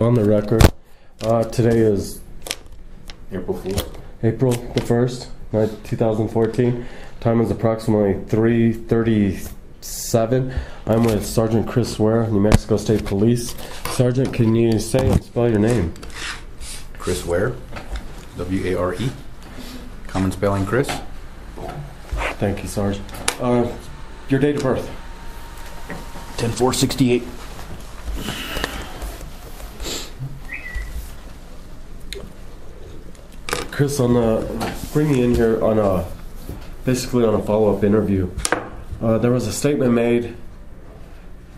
on the record. Today is April Fool's. April the 1st, 2014. Time is approximately 3:37. I'm with Sgt Chris Ware, New Mexico State Police. Sergeant, can you say and spell your name? Chris Ware, W-A-R-E. Common spelling, Chris. Thank you, Sergeant. Your date of birth? 10/4/68. Chris, bring me in here on basically on a follow-up interview. There was a statement made,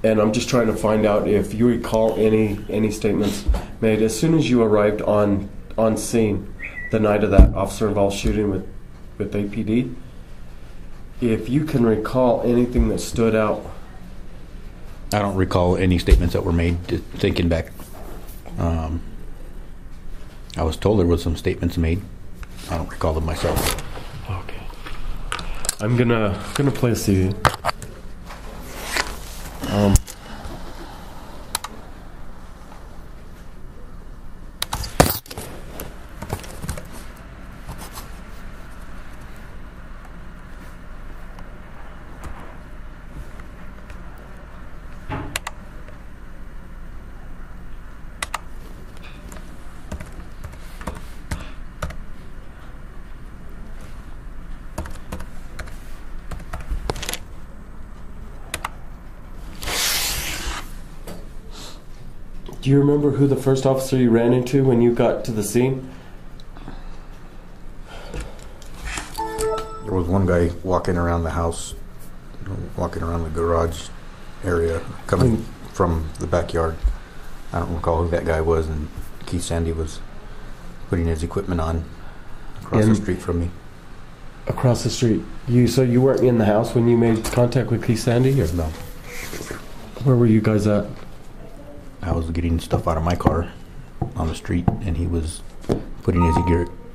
and I'm just trying to find out if you recall any statements made as soon as you arrived on scene the night of that officer-involved shooting with APD. If you can recall anything that stood out. I don't recall any statements that were made. Just thinking back, I was told there was some statements made. I don't recall them myself. Okay. I'm gonna play a CD. Do you remember who the first officer you ran into when you got to the scene? There was one guy walking around the house, walking around the garage area, coming from the backyard. I don't recall who that guy was, and Keith Sandy was putting his equipment on across the street from me. Across the street? So you weren't in the house when you made contact with Keith Sandy? Or? No. Where were you guys at? I was getting stuff out of my car on the street, and he was putting his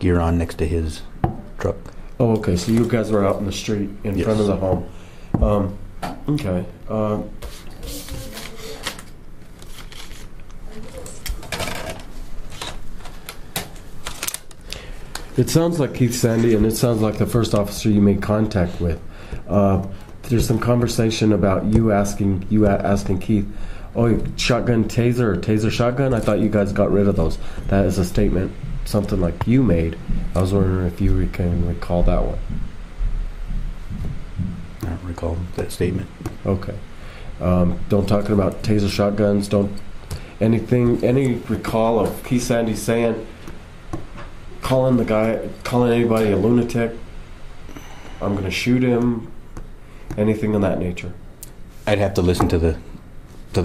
gear on next to his truck. Oh, okay. So you guys were out in the street in front of the home. Okay. It sounds like Keith Sandy, and it sounds like the first officer you made contact with. There's some conversation about you asking Keith, "Oh, shotgun taser or taser shotgun? I thought you guys got rid of those." That is a statement, something like you made. I was wondering if you can recall that one. I don't recall that statement. Okay. Don't talking about taser shotguns. Any recall of Keith Sandy saying, calling anybody a lunatic? I'm going to shoot him. Anything of that nature. I'd have to listen to the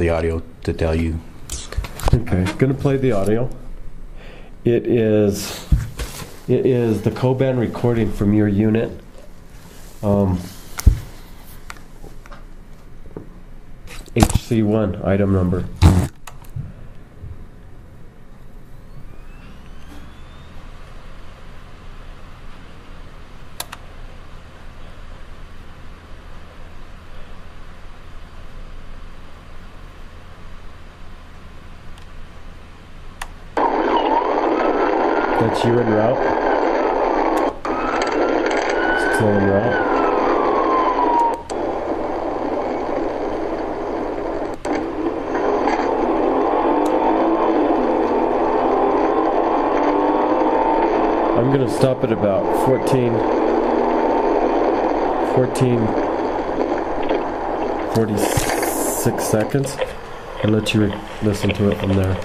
audio to tell you. Okay, going to play the audio. It is the co-band recording from your unit. HC1 item number. That's you en route? Still en route? I'm going to stop at about 46 seconds and let you listen to it from there.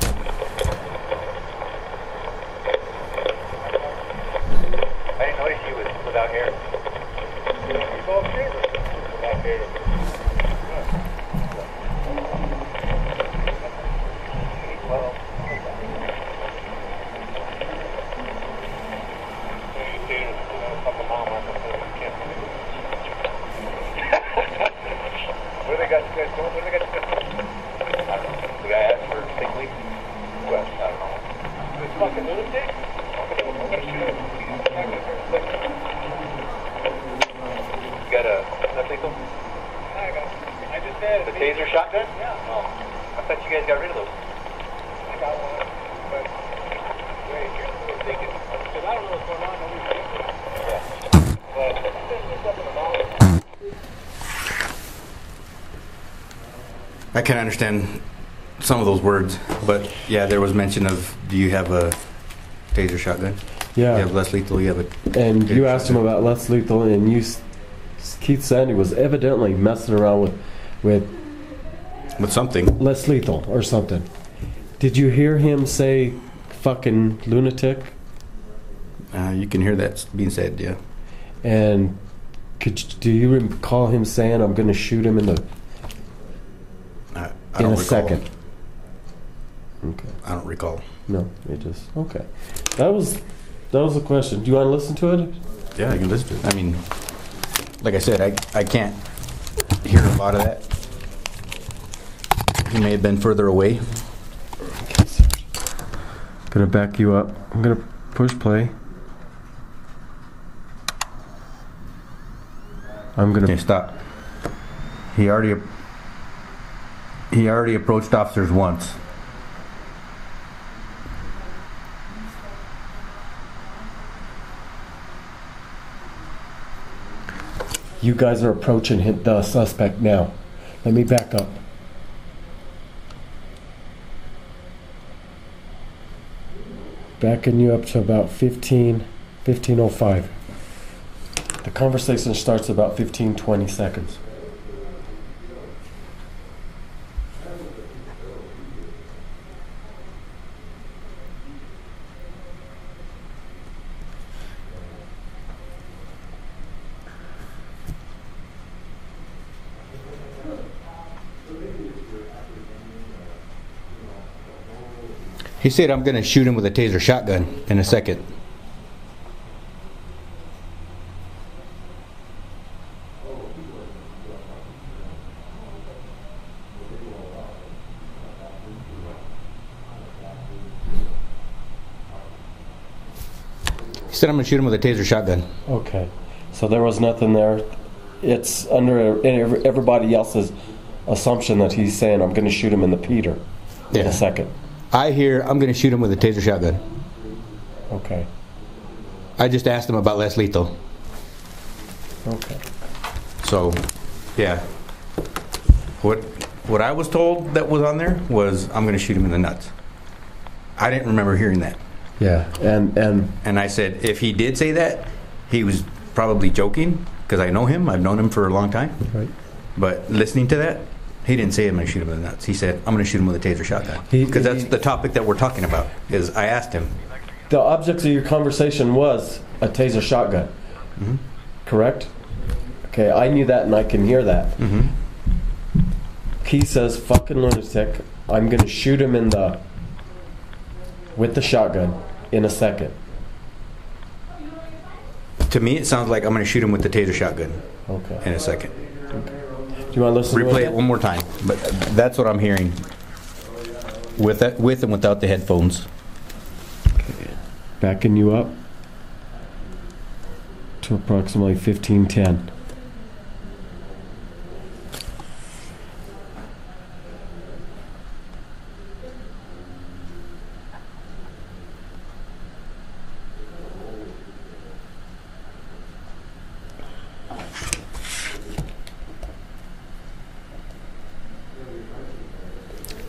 Got a nothing? I just had the taser shotgun? Yeah. Oh. I thought you guys got rid of those. I can understand some of those words, but yeah, there was mention of, do you have a taser shotgun? Yeah. You have less lethal, you have a... And you asked him about less lethal, and Keith Sandy was evidently messing around with something. less lethal or something. Did you hear him say fucking lunatic? You can hear that being said, yeah. And do you recall him saying, I'm going to shoot him in I don't recall. second? Okay. I don't recall. No, it just... Okay. That was the question. Do you want to listen to it? Yeah, I can listen to it. I mean, like I said, I can't hear a lot of that. He may have been further away. Gonna back you up. I'm gonna push play. I'm gonna... Okay, stop. He already approached officers once. You guys are approaching the suspect now. Let me back up. Backing you up to about 15:05. The conversation starts about 15-20 seconds. He said, I'm going to shoot him with a taser shotgun in a second. He said, I'm going to shoot him with a taser shotgun. Okay. So there was nothing there. It's under everybody else's assumption that he's saying, I'm going to shoot him in the Peter in a second. I hear, I'm going to shoot him with a taser shotgun. Okay. I just asked him about less lethal. Okay. So, yeah. What I was told that was on there was, I'm going to shoot him in the nuts. I didn't remember hearing that. Yeah, And I said, if he did say that, he was probably joking, because I know him. I've known him for a long time. Right. But listening to that, he didn't say I'm going to shoot him in the nuts. He said, I'm going to shoot him with a taser shotgun. Because that's the topic that we're talking about, is I asked him. The object of your conversation was a taser shotgun. Mm-hmm. Correct? Okay, I knew that and I can hear that. Mm-hmm. He says, fucking lunatic, I'm going to shoot him with the shotgun in a second. To me, it sounds like I'm going to shoot him with the taser shotgun in a second. Okay. Do you want to listen to Replay it one more time. But that's what I'm hearing with and without the headphones. Okay. Backing you up to approximately 15:10.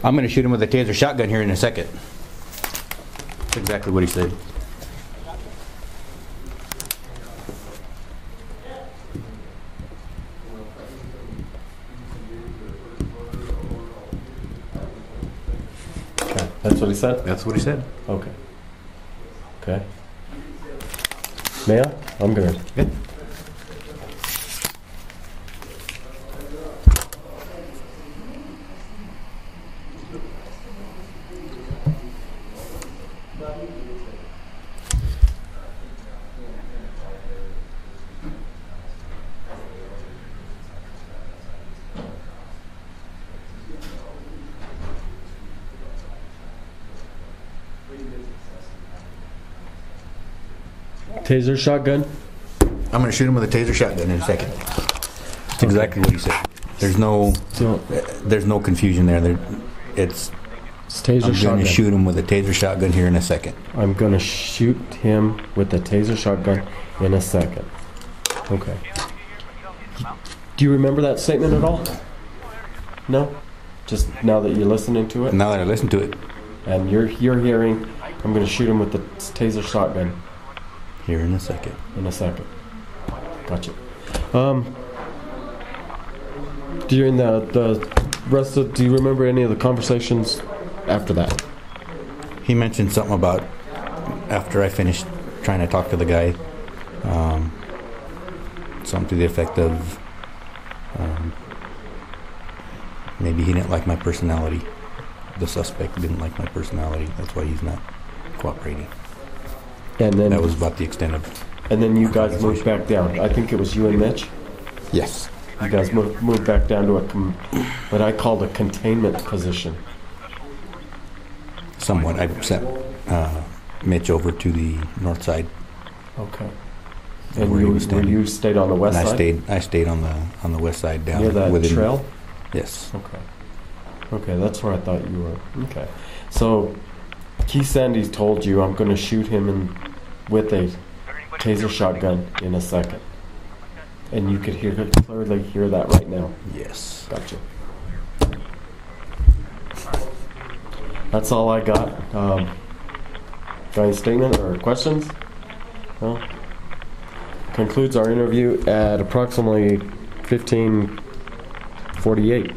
I'm going to shoot him with a taser shotgun here in a second. That's exactly what he said. Okay. That's what he said? That's what he said. Okay. Okay. May I? I'm good. Good. Taser shotgun? I'm going to shoot him with a taser shotgun in a second. That's exactly what he said. There's no confusion there. It's Taser I'm shotgun. going to shoot him with a taser shotgun here in a second. I'm going to shoot him with a taser shotgun in a second. Okay. Do you remember that statement at all? No? Just now that you're listening to it? Now that I listen to it, And you're hearing, I'm going to shoot him with the taser shotgun here in a second. in a second. Gotcha. During the rest of, do you remember any of the conversations after that? He mentioned something about after I finished trying to talk to the guy, something to the effect of maybe he didn't like my personality. The suspect didn't like my personality. That's why he's not cooperating. And then That was about the extent of. and then you guys moved back down. I think it was you and Mitch. Yes. You guys moved back down to what I called a containment position. Somewhat. I sent Mitch over to the north side. Okay. And where he was standing. you stayed on the west And side? I stayed on the west side down Near that within, trail? Yes. Okay. Okay, that's where I thought you were. Okay. So, Keith Sandy's told you I'm going to shoot him with a taser shotgun in a second. And you could clearly hear that right now. Yes. Gotcha. That's all I got. Got any statement or questions? No? Concludes our interview at approximately 15:48.